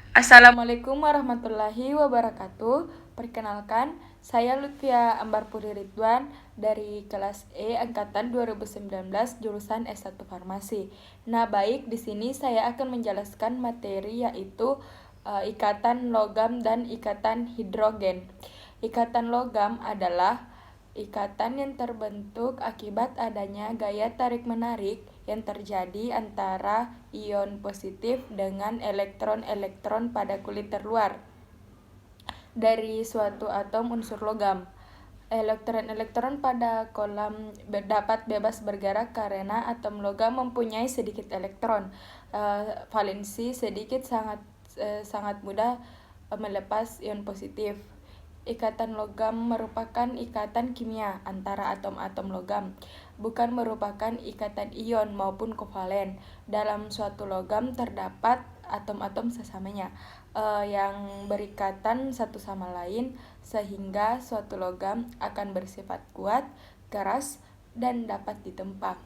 Assalamualaikum warahmatullahi wabarakatuh. Perkenalkan, saya Lutfia Ambarpuri Ridwan dari kelas E angkatan 2019 jurusan S1 Farmasi. Nah, baik, di sini saya akan menjelaskan materi yaitu ikatan logam dan ikatan hidrogen. Ikatan logam adalah ikatan yang terbentuk akibat adanya gaya tarik-menarik yang terjadi antara ion positif dengan elektron-elektron pada kulit terluar dari suatu atom unsur logam. Elektron-elektron pada kolam dapat bebas bergerak karena atom logam mempunyai sedikit elektron. Valensi sedikit sangat mudah melepas ion positif. Ikatan logam merupakan ikatan kimia antara atom-atom logam, bukan merupakan ikatan ion maupun kovalen. Dalam suatu logam terdapat atom-atom sesamanya yang berikatan satu sama lain sehingga suatu logam akan bersifat kuat, keras, dan dapat ditempa.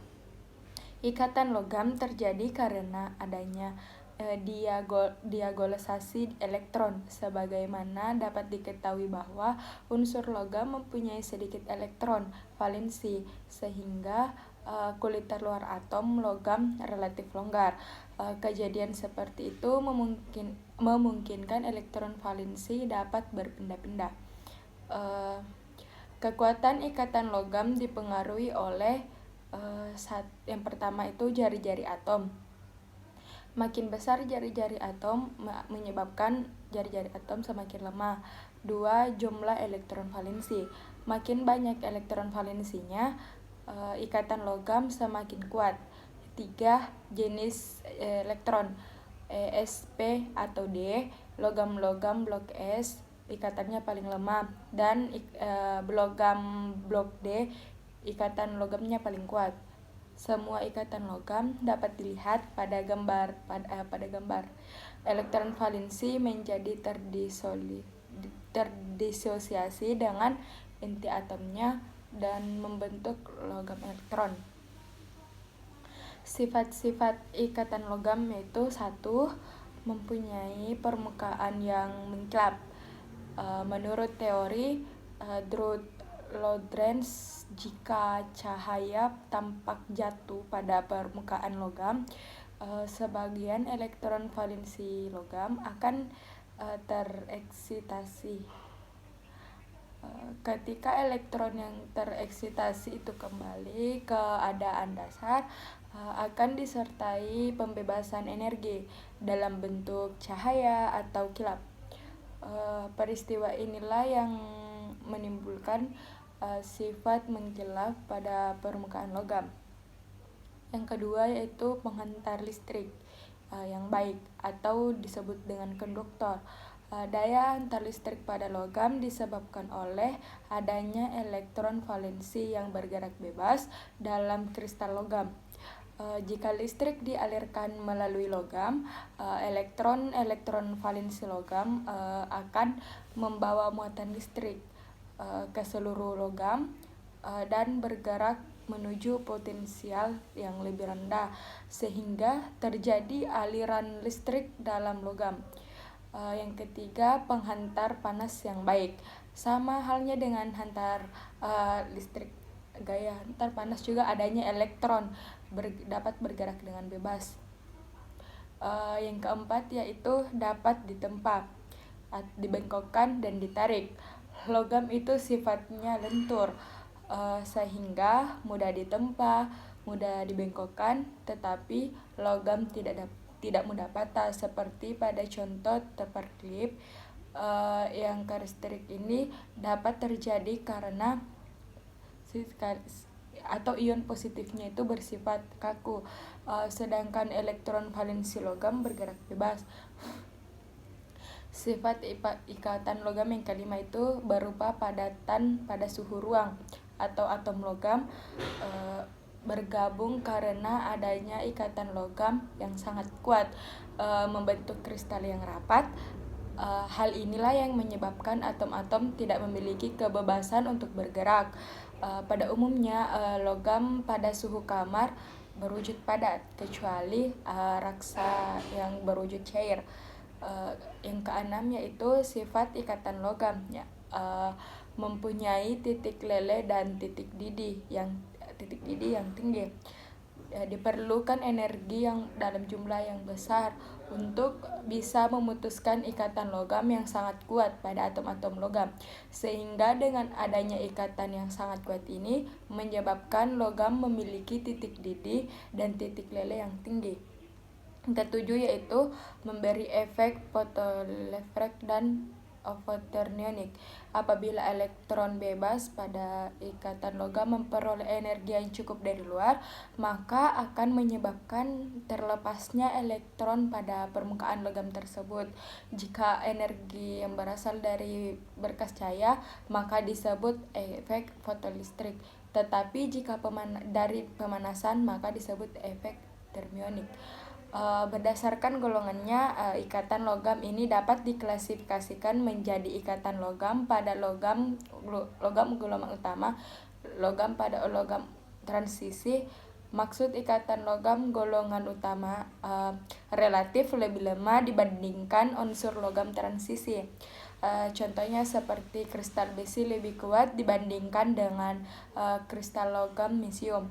Ikatan logam terjadi karena adanya diagonisasi elektron, sebagaimana dapat diketahui bahwa unsur logam mempunyai sedikit elektron valensi, sehingga kulit terluar atom logam relatif longgar. Kejadian seperti itu memungkinkan elektron valensi dapat berpindah-pindah. Kekuatan ikatan logam dipengaruhi oleh yang pertama itu jari-jari atom. Makin besar jari-jari atom menyebabkan jari-jari atom semakin lemah. 2. Jumlah elektron valensi. Makin banyak elektron valensinya, ikatan logam semakin kuat. 3. Jenis elektron. sp atau D. Logam-logam blok S ikatannya paling lemah, dan logam blok D ikatan logamnya paling kuat. Semua ikatan logam dapat dilihat pada gambar. Elektron valensi menjadi terdisosiasi dengan inti atomnya dan membentuk logam elektron. Sifat-sifat ikatan logam yaitu 1. Mempunyai permukaan yang mengkilap. Menurut teori Drude-Lorentz, jika cahaya tampak jatuh pada permukaan logam, sebagian elektron valensi logam akan tereksitasi. Ketika elektron yang tereksitasi itu kembali ke keadaan dasar, akan disertai pembebasan energi dalam bentuk cahaya atau kilap. Peristiwa inilah yang menimbulkan sifat mengkilap pada permukaan logam. Yang kedua yaitu penghantar listrik yang baik atau disebut dengan konduktor. Daya hantar listrik pada logam disebabkan oleh adanya elektron valensi yang bergerak bebas dalam kristal logam. Jika listrik dialirkan melalui logam, elektron valensi logam akan membawa muatan listrik ke seluruh logam dan bergerak menuju potensial yang lebih rendah, sehingga terjadi aliran listrik dalam logam. Yang ketiga, penghantar panas yang baik. Sama halnya dengan hantar listrik, gaya hantar panas juga adanya elektron dapat bergerak dengan bebas. Yang keempat yaitu dapat ditempa, dibengkokkan, dan ditarik. Logam itu sifatnya lentur, sehingga mudah ditempa, mudah dibengkokkan, tetapi logam tidak mudah patah seperti pada contoh tempat klip. Yang karakteristik ini dapat terjadi karena atau ion positifnya itu bersifat kaku, sedangkan elektron valensi logam bergerak bebas. Sifat ikatan logam yang kelima itu berupa padatan pada suhu ruang atau atom logam bergabung karena adanya ikatan logam yang sangat kuat membentuk kristal yang rapat. Hal inilah yang menyebabkan atom-atom tidak memiliki kebebasan untuk bergerak. Pada umumnya logam pada suhu kamar berwujud padat, kecuali raksa yang berwujud cair. Yang keenam yaitu sifat ikatan logam, ya, mempunyai titik lele dan titik didih yang tinggi. Diperlukan energi yang dalam jumlah yang besar untuk bisa memutuskan ikatan logam yang sangat kuat pada atom-atom logam, sehingga dengan adanya ikatan yang sangat kuat ini menyebabkan logam memiliki titik didih dan titik lele yang tinggi. Ketujuh yaitu memberi efek photoelectric dan quaternionic. Apabila elektron bebas pada ikatan logam memperoleh energi yang cukup dari luar, maka akan menyebabkan terlepasnya elektron pada permukaan logam tersebut. Jika energi yang berasal dari berkas cahaya, maka disebut efek fotoelektronik. Tetapi jika dari pemanasan, maka disebut efek termionik. Berdasarkan golongannya, ikatan logam ini dapat diklasifikasikan menjadi ikatan logam pada logam gelombang utama, logam pada logam transisi. Maksud ikatan logam golongan utama relatif lebih lemah dibandingkan unsur logam transisi. Contohnya seperti kristal besi lebih kuat dibandingkan dengan kristal logam mesium.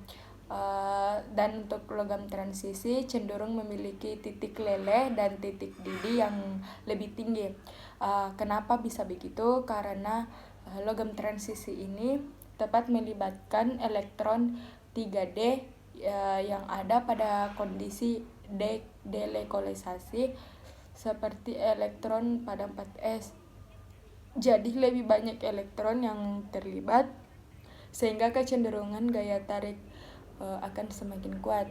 Dan untuk logam transisi cenderung memiliki titik leleh dan titik didih yang lebih tinggi. Kenapa bisa begitu? Karena logam transisi ini tepat melibatkan elektron 3D yang ada pada kondisi delokalisasi seperti elektron pada 4s. Jadi lebih banyak elektron yang terlibat sehingga kecenderungan gaya tarik akan semakin kuat.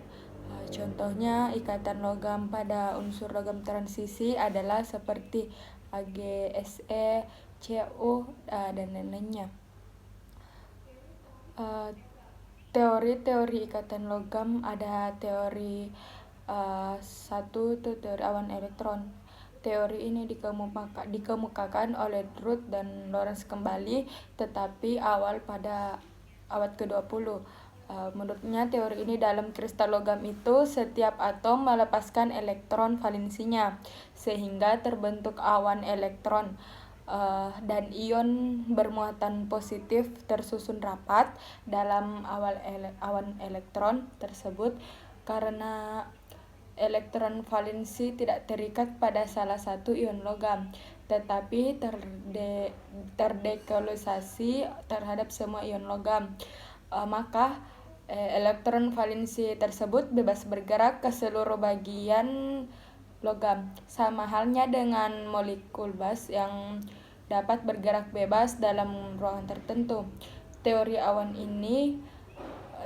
Contohnya ikatan logam pada unsur logam transisi adalah seperti AgSe, Cu, dan lain-lainnya. Teori-teori ikatan logam ada teori satu itu teori awan elektron. Teori ini dikemukakan oleh Drude dan Lorentz kembali, tetapi awal pada abad ke-20. Menurutnya teori ini dalam kristal logam itu setiap atom melepaskan elektron valensinya sehingga terbentuk awan elektron, dan ion bermuatan positif tersusun rapat dalam awan elektron tersebut karena elektron valensi tidak terikat pada salah satu ion logam, tetapi terdekolonisasi terhadap semua ion logam. Maka elektron valensi tersebut bebas bergerak ke seluruh bagian logam, sama halnya dengan molekul gas yang dapat bergerak bebas dalam ruangan tertentu. Teori awan ini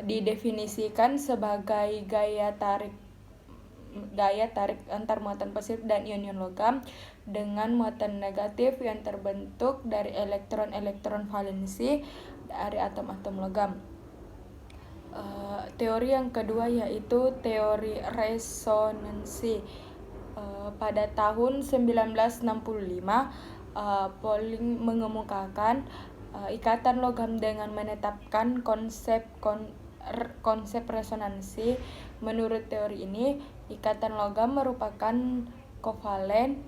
didefinisikan sebagai gaya tarik antar muatan positif dan ion-ion logam dengan muatan negatif yang terbentuk dari elektron-elektron valensi dari atom-atom logam. Teori yang kedua yaitu teori resonansi. Pada tahun 1965, Pauling mengemukakan ikatan logam dengan menetapkan konsep resonansi. Menurut teori ini, ikatan logam merupakan kovalen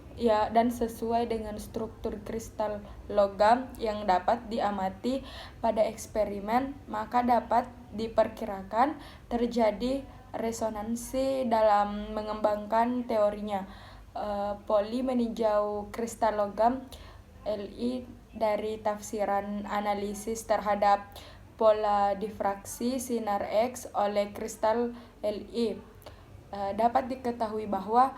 dan sesuai dengan struktur kristal logam yang dapat diamati pada eksperimen, maka dapat diperkirakan terjadi resonansi dalam mengembangkan teorinya. Pauling meninjau kristal logam Li dari tafsiran analisis terhadap pola difraksi sinar X oleh kristal Li. Dapat diketahui bahwa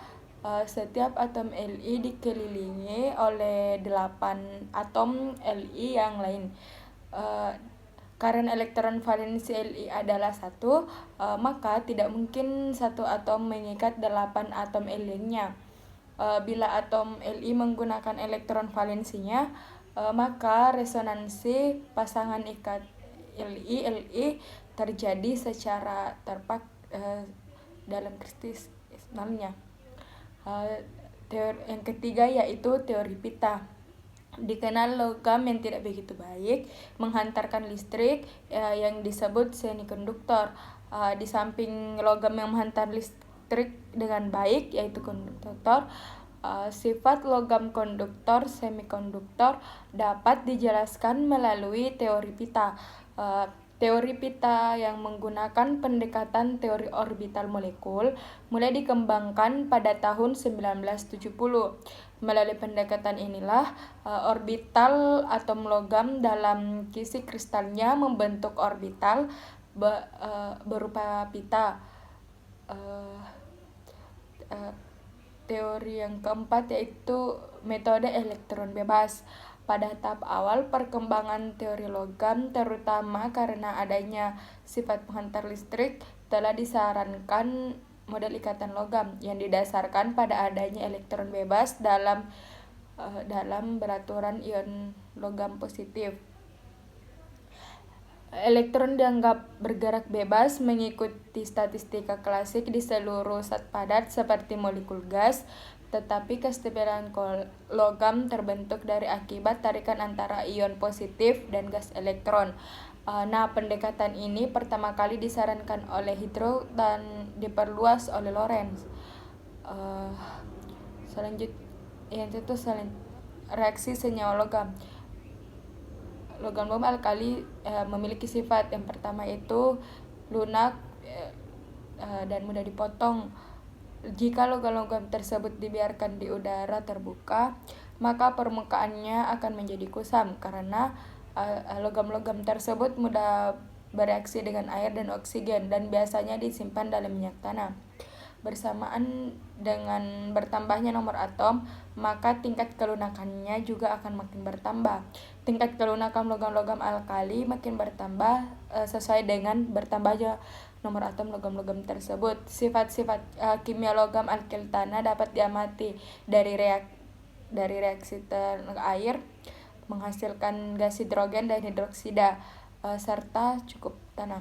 setiap atom Li dikelilingi oleh 8 atom Li yang lain. Karena elektron valensi Li adalah 1, maka tidak mungkin satu atom mengikat 8 atom Li-nya. Bila atom Li menggunakan elektron valensinya, maka resonansi pasangan ikat Li terjadi secara terpak dalam kristalnya. Yang ketiga yaitu teori pita. Dikenal logam yang tidak begitu baik menghantarkan listrik yang disebut semikonduktor. Di samping logam yang menghantar listrik dengan baik yaitu konduktor, Sifat logam konduktor semikonduktor dapat dijelaskan melalui teori pita. Teori pita yang menggunakan pendekatan teori orbital molekul mulai dikembangkan pada tahun 1970. Melalui pendekatan inilah orbital atom logam dalam kisi kristalnya membentuk orbital berupa pita. Teori yang keempat yaitu metode elektron bebas. Pada tahap awal perkembangan teori logam, terutama karena adanya sifat penghantar listrik, telah disarankan model ikatan logam yang didasarkan pada adanya elektron bebas dalam beraturan ion logam positif. Elektron dianggap bergerak bebas mengikuti statistika klasik di seluruh zat padat seperti molekul gas, tetapi kestabilan logam terbentuk dari akibat tarikan antara ion positif dan gas elektron. Pendekatan ini pertama kali disarankan oleh Hydro dan diperluas oleh Lorentz. Reaksi senyawa logam. Logam alkali memiliki sifat yang pertama yaitu lunak dan mudah dipotong. Jika logam-logam tersebut dibiarkan di udara terbuka, maka permukaannya akan menjadi kusam karena logam-logam tersebut mudah bereaksi dengan air dan oksigen dan biasanya disimpan dalam minyak tanah. Bersamaan dengan bertambahnya nomor atom, maka tingkat kelunakannya juga akan makin bertambah. Tingkat kelunakan logam-logam alkali makin bertambah sesuai dengan bertambahnya nomor atom logam-logam tersebut. Sifat-sifat kimia logam alkil tanah dapat diamati dari reaksi air menghasilkan gas hidrogen dan hidroksida serta cukup tanah.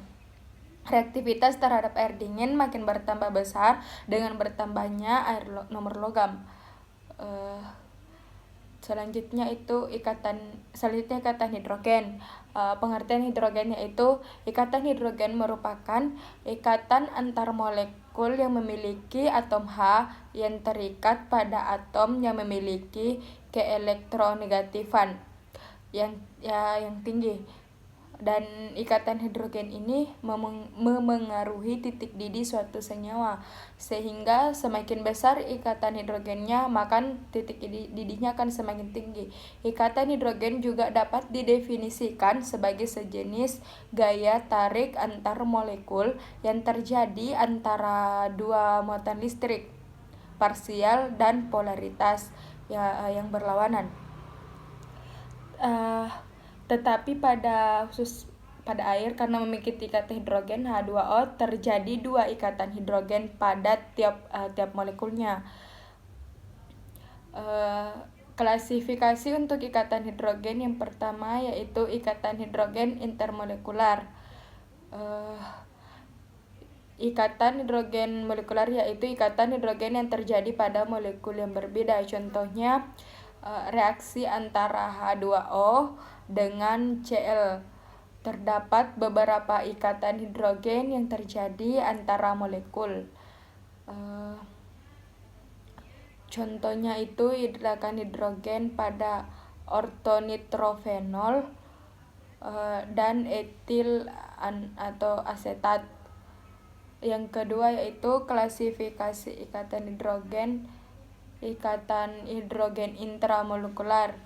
Reaktivitas terhadap air dingin makin bertambah besar dengan bertambahnya nomor logam. Selanjutnya ikatan hidrogen. Pengertian hidrogen yaitu ikatan hidrogen merupakan ikatan antar molekul yang memiliki atom H yang terikat pada atom yang memiliki keelektronegatifan yang tinggi. Dan ikatan hidrogen ini memengaruhi titik didih suatu senyawa, sehingga semakin besar ikatan hidrogennya maka titik didihnya akan semakin tinggi. Ikatan hidrogen juga dapat didefinisikan sebagai sejenis gaya tarik antar molekul yang terjadi antara dua muatan listrik parsial dan polaritas yang berlawanan. Tetapi pada air karena memiliki ikatan hidrogen H2O terjadi dua ikatan hidrogen pada tiap molekulnya. Klasifikasi untuk ikatan hidrogen yang pertama yaitu ikatan hidrogen intermolekular. Ikatan hidrogen molekular yaitu ikatan hidrogen yang terjadi pada molekul yang berbeda. Contohnya reaksi antara H2O dengan Cl. Terdapat beberapa ikatan hidrogen yang terjadi antara molekul. Contohnya itu ikatan hidrogen pada ortonitrofenol dan etil atau asetat. Yang kedua yaitu klasifikasi ikatan hidrogen intramolekular,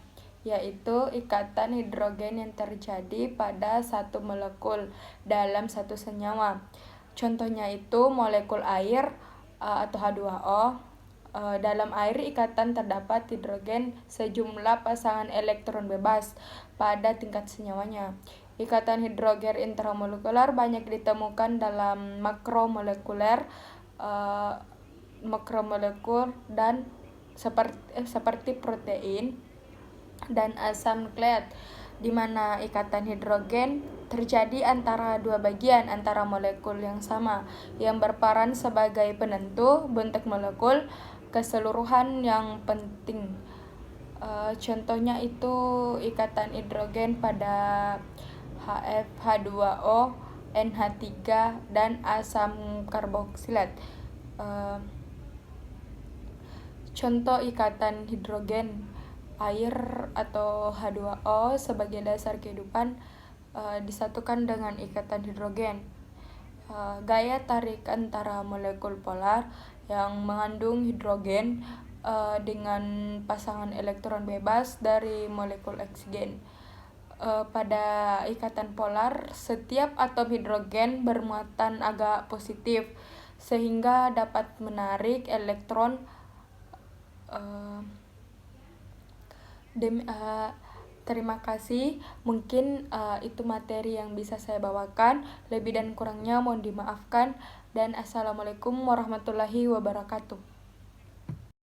yaitu ikatan hidrogen yang terjadi pada satu molekul dalam satu senyawa. Contohnya itu molekul air atau H2O. Dalam air ikatan terdapat hidrogen sejumlah pasangan elektron bebas pada tingkat senyawanya. Ikatan hidrogen intramolekular banyak ditemukan dalam makromolekul dan seperti protein dan asam nukleat, di mana ikatan hidrogen terjadi antara dua bagian antara molekul yang sama yang berperan sebagai penentu bentuk molekul keseluruhan yang penting. Contohnya itu ikatan hidrogen pada H2O, NH3 dan asam karboksilat. Contoh ikatan hidrogen, air atau H2O sebagai dasar kehidupan disatukan dengan ikatan hidrogen. Gaya tarik antara molekul polar yang mengandung hidrogen dengan pasangan elektron bebas dari molekul oksigen. Pada ikatan polar, setiap atom hidrogen bermuatan agak positif, sehingga dapat menarik elektron. Terima kasih. Mungkin itu materi yang bisa saya bawakan. Lebih dan kurangnya mohon dimaafkan. Dan assalamualaikum warahmatullahi wabarakatuh.